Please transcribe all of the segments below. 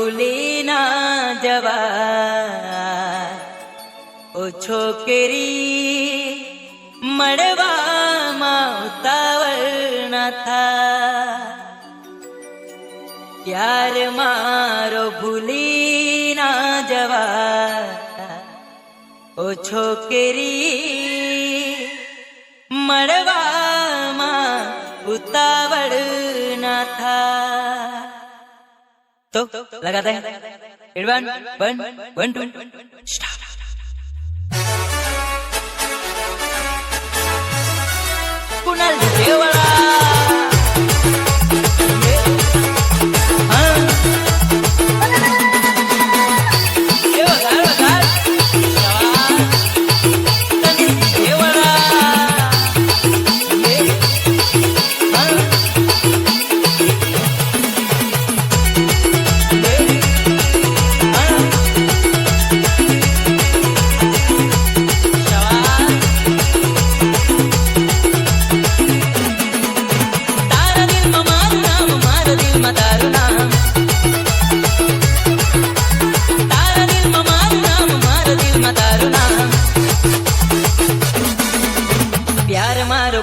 ભૂલી ના જવા ઓ છોકરી મળવામાં ઉતાવળ ના થા પ્યાર મારો ભૂલી ના જવા ઓ છોકરી મળવામાં ઉતાવળ ના થા तो लगाते हैं एडवान one two start. Kunal Deora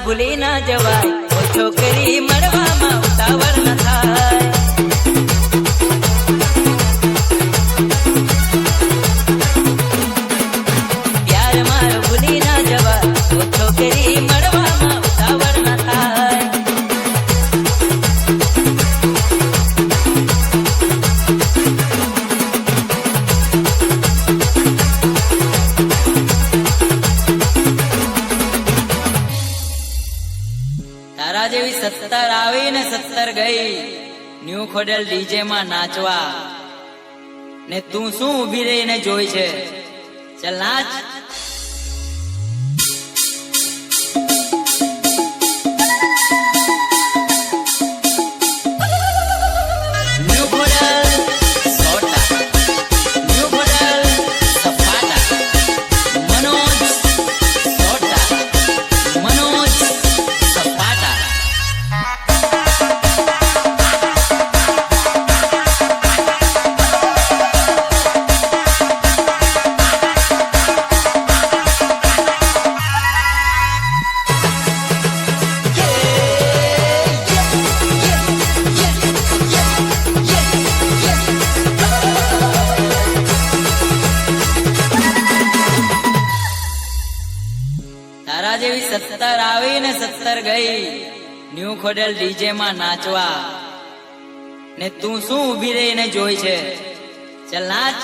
ભૂલી ના જવાય ઓ છોકરી મળવામાં ઉતાવળ ન થાય પ્યાર મારો ભૂલી ના જવાય ઓ છોકરી મળવામાં ઉતાવળ ન થાય તારા જેવી 70 આવી ને 70 ગઈ ન્યુ ખોડેલ ડીજે માં નાચવા ને તું શું ઊભી રહીને જોઈ છે ચલ નાચ તારા જેવી 70 આવી ને 70 ગઈ ન્યુ ખોડેલ ડીજે માં નાચવા ને તું શું ઊભી રહીને જોઈ છે ચલ નાચ